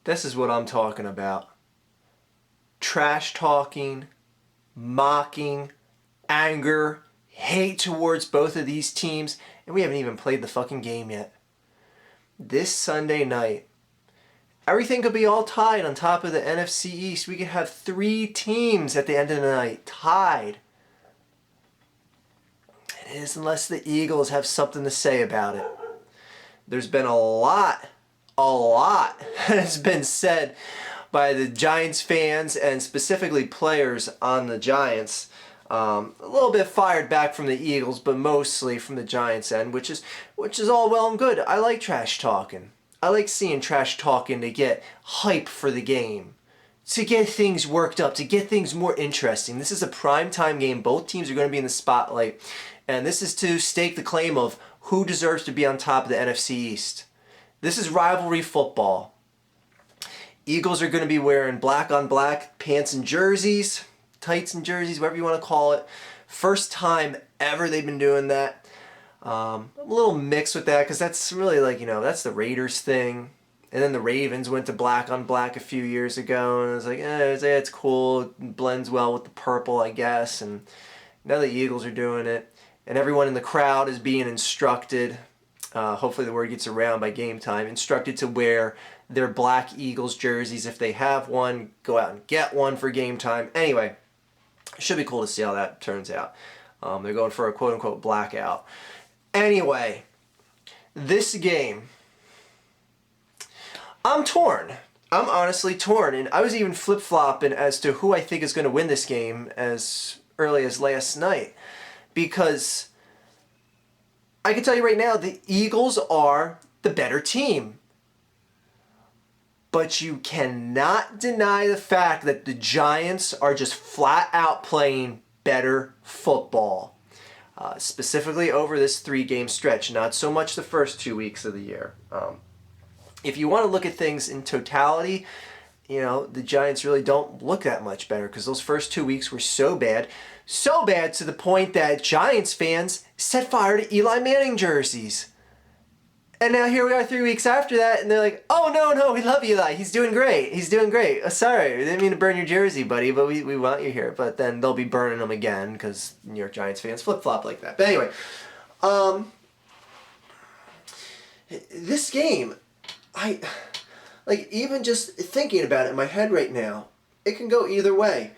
This is what I'm talking about. Trash talking, mocking, anger, hate towards both of these teams, and we haven't even played the fucking game yet. This Sunday night, everything could be all tied on top of the NFC East. We could have 3 teams at the end of the night tied. It is, unless the Eagles have something to say about it. There's been a lot has been said by the Giants fans and specifically players on the Giants. A little bit fired back from the Eagles, but mostly from the Giants end, which is all well and good. I like trash talking. I like seeing trash talking to get hype for the game, to get things worked up, to get things more interesting. This is a primetime game. Both teams are going to be in the spotlight, and this is to stake the claim of who deserves to be on top of the NFC East. This is rivalry football. Eagles are going to be wearing black on black pants and jerseys, tights and jerseys, whatever you want to call it. First time ever they've been doing that. I'm a little mixed with that because that's really like, that's the Raiders thing. And then the Ravens went to black on black a few years ago, and I was like, it's cool. It blends well with the purple, I guess. And now the Eagles are doing it. And everyone in the crowd is being instructed, hopefully the word gets around by game time, instructed to wear their black Eagles jerseys if they have one. Go out and get one for game time. Anyway, it should be cool to see how that turns out. They're going for a quote-unquote blackout. Anyway, this game, I'm torn. I'm honestly torn. And I was even flip-flopping as to who I think is going to win this game as early as last night. Because I can tell you right now, the Eagles are the better team. But you cannot deny the fact that the Giants are just flat out playing better football. Specifically over this 3-game stretch, not so much the first 2 weeks of the year. If you want to look at things in totality, the Giants really don't look that much better because those first 2 weeks were so bad to the point that Giants fans set fire to Eli Manning jerseys. And now here we are 3 weeks after that, and they're like, oh, no, we love Eli. He's doing great. Oh, sorry, we didn't mean to burn your jersey, buddy, but we want you here. But then they'll be burning them again because New York Giants fans flip-flop like that. But anyway, this game, even just thinking about it in my head right now, it can go either way.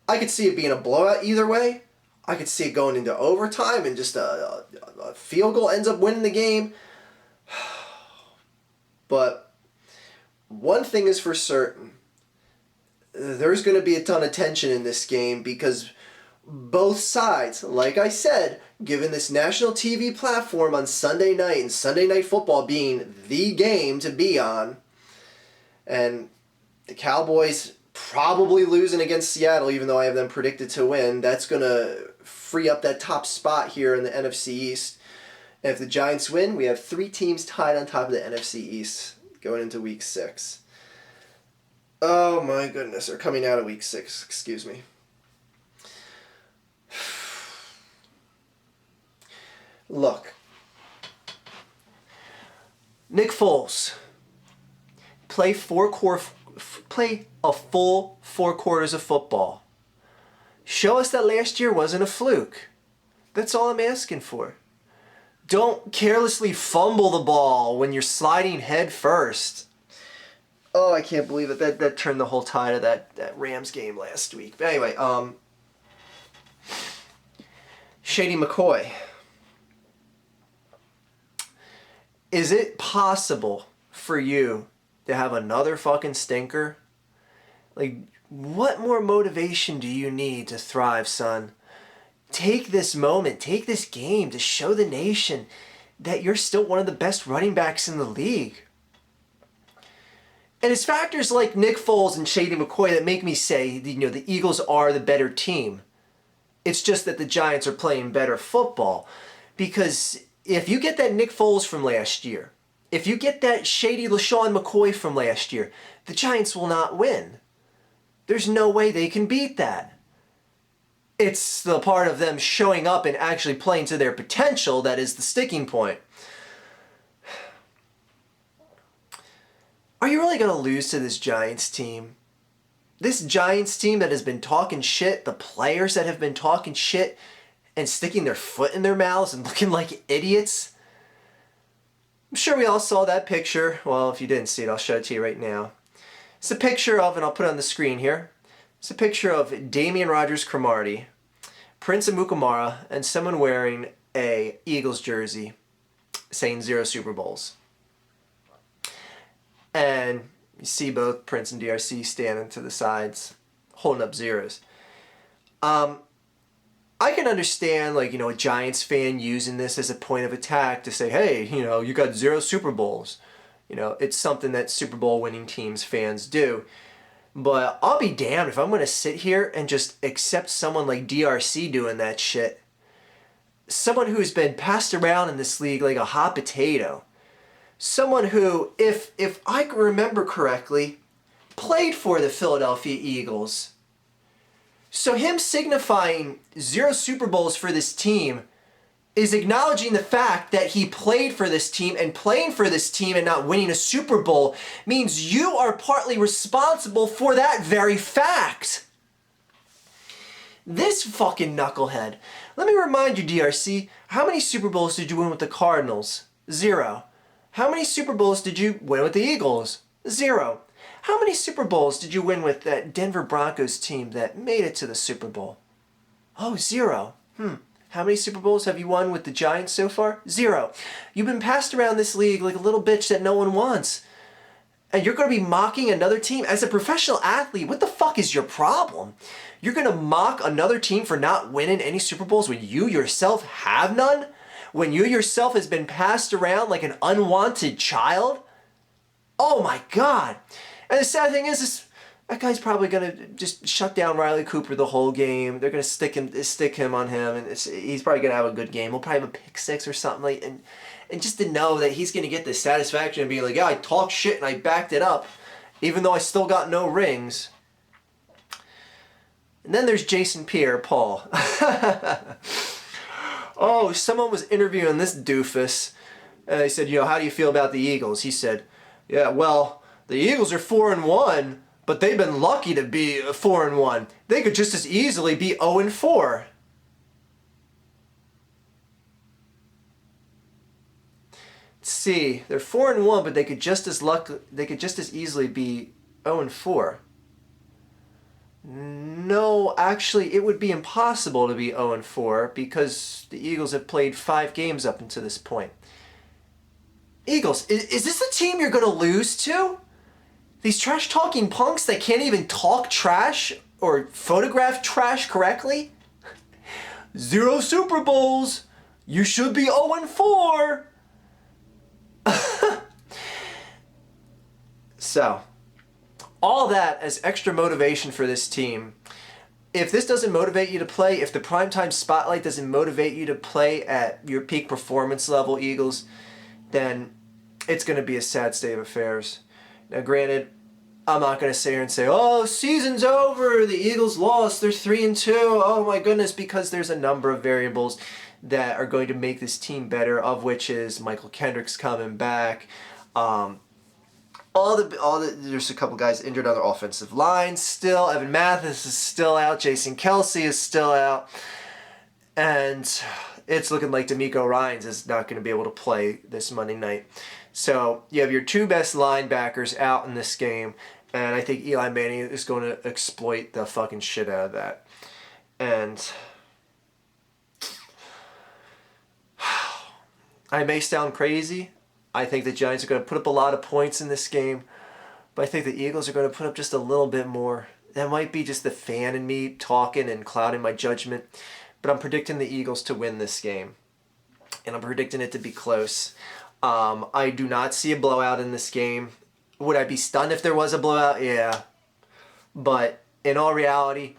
I could see it being a blowout either way. I could see it going into overtime and just a field goal ends up winning the game. But one thing is for certain. There's going to be a ton of tension in this game because both sides, like I said, given this national TV platform on Sunday night and Sunday Night Football being the game to be on, and the Cowboys probably losing against Seattle, even though I have them predicted to win, that's going to free up that top spot here in the NFC East. And if the Giants win, we have 3 teams tied on top of the NFC East going into Week 6. Oh my goodness, or coming out of Week 6, excuse me. Look, Nick Foles, play a full 4 quarters of football. Show us that last year wasn't a fluke. That's all I'm asking for. Don't carelessly fumble the ball when you're sliding head first. Oh, I can't believe it. That turned the whole tide of that Rams game last week. But anyway, Shady McCoy. Is it possible for you to have another fucking stinker? What more motivation do you need to thrive, son? Take this moment, take this game to show the nation that you're still one of the best running backs in the league. And it's factors like Nick Foles and Shady McCoy that make me say, the Eagles are the better team. It's just that the Giants are playing better football. Because if you get that Nick Foles from last year, if you get that shady LaShawn McCoy from last year, the Giants will not win. There's no way they can beat that. It's the part of them showing up and actually playing to their potential that is the sticking point. Are you really going to lose to this Giants team? This Giants team that has been talking shit, the players that have been talking shit and sticking their foot in their mouths and looking like idiots. I'm sure we all saw that picture. Well, if you didn't see it, I'll show it to you right now. It's a picture of, and I'll put it on the screen here, it's a picture of Damian Rogers-Cromartie, Prince Amukamara, and someone wearing a Eagles jersey saying 0 Super Bowls. And you see both Prince and DRC standing to the sides, holding up zeros. I can understand, like, a Giants fan using this as a point of attack to say, hey, you got 0 Super Bowls. It's something that Super Bowl winning teams fans do. But I'll be damned if I'm going to sit here and just accept someone like DRC doing that shit. Someone who's been passed around in this league like a hot potato. Someone who, if I can remember correctly, played for the Philadelphia Eagles. So him signifying 0 Super Bowls for this team is acknowledging the fact that he played for this team, and playing for this team and not winning a Super Bowl means you are partly responsible for that very fact. This fucking knucklehead. Let me remind you, DRC, how many Super Bowls did you win with the Cardinals? 0. How many Super Bowls did you win with the Eagles? 0. How many Super Bowls did you win with that Denver Broncos team that made it to the Super Bowl? Oh, 0. How many Super Bowls have you won with the Giants so far? 0. You've been passed around this league like a little bitch that no one wants. And you're going to be mocking another team? As a professional athlete, what the fuck is your problem? You're going to mock another team for not winning any Super Bowls when you yourself have none? When you yourself has been passed around like an unwanted child? Oh my God. And the sad thing is that guy's probably going to just shut down Riley Cooper the whole game. They're going to stick him on him, and he's probably going to have a good game. He'll probably have a pick six or something like, and just to know that he's going to get the satisfaction of being like, yeah, I talked shit and I backed it up, even though I still got no rings. And then there's Jason Pierre-Paul. Oh, someone was interviewing this doofus, and they said, how do you feel about the Eagles? He said, yeah, well, the Eagles are 4-1, but they've been lucky to be 4-1. They could just as easily be 0-4. Let's see, they're 4-1, but they could just as easily be 0-4. No, actually, it would be impossible to be 0-4 because the Eagles have played 5 games up until this point. Eagles, is this the team you're going to lose to? These trash-talking punks that can't even talk trash or photograph trash correctly? 0 Super Bowls. You should be 0-4. So, all that as extra motivation for this team. If this doesn't motivate you to play, if the primetime spotlight doesn't motivate you to play at your peak performance level, Eagles, then it's going to be a sad state of affairs. Now, granted, I'm not going to sit here and say, oh, season's over, the Eagles lost, they're 3-2, oh my goodness, because there's a number of variables that are going to make this team better, of which is Michael Kendricks coming back. There's a couple guys injured on their offensive line still. Evan Mathis is still out. Jason Kelsey is still out. And it's looking like D'Amico Ryans is not going to be able to play this Monday night. So you have your 2 best linebackers out in this game, and I think Eli Manning is going to exploit the fucking shit out of that. And I may sound crazy. I think the Giants are going to put up a lot of points in this game, but I think the Eagles are going to put up just a little bit more. That might be just the fan in me talking and clouding my judgment, but I'm predicting the Eagles to win this game, and I'm predicting it to be close. I do not see a blowout in this game. Would I be stunned if there was a blowout? Yeah. But in all reality,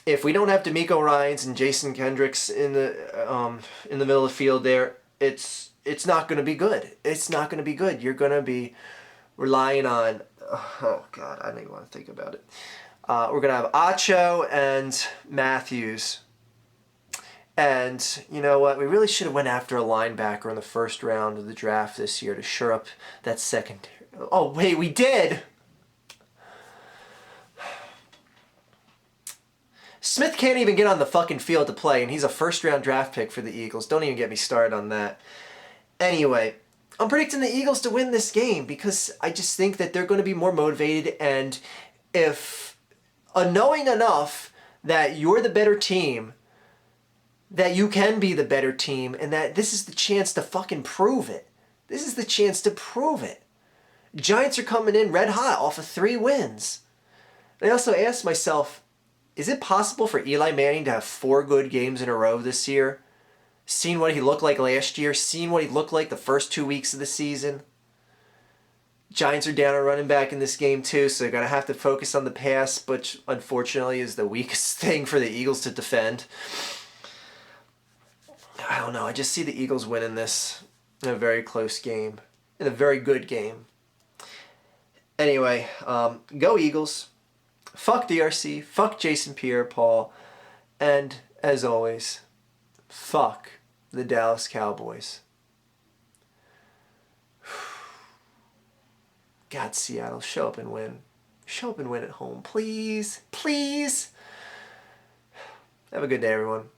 if we don't have D'Amico Ryans and Jason Kendricks in the middle of the field there, it's not going to be good. It's not going to be good. You're going to be relying on, oh God, I don't even want to think about it. We're going to have Acho and Matthews And you know what? We really should have went after a linebacker in the first round of the draft this year to shore up that secondary. Oh, wait, we did! Smith can't even get on the fucking field to play, and he's a first-round draft pick for the Eagles. Don't even get me started on that. Anyway, I'm predicting the Eagles to win this game because I just think that they're going to be more motivated, and if knowing enough that you're the better team, that you can be the better team, and that this is the chance to fucking prove it. This is the chance to prove it. Giants are coming in red hot off of 3 wins. I also asked myself, is it possible for Eli Manning to have 4 good games in a row this year? Seeing what he looked like last year, seeing what he looked like the first 2 weeks of the season. Giants are down a running back in this game too, so they're going to have to focus on the pass, which unfortunately is the weakest thing for the Eagles to defend. I don't know, I just see the Eagles winning this in a very close game, in a very good game. Anyway, go Eagles. Fuck DRC, fuck Jason Pierre-Paul, and as always, fuck the Dallas Cowboys. God, Seattle, show up and win. Show up and win at home, please. Please. Have a good day, everyone.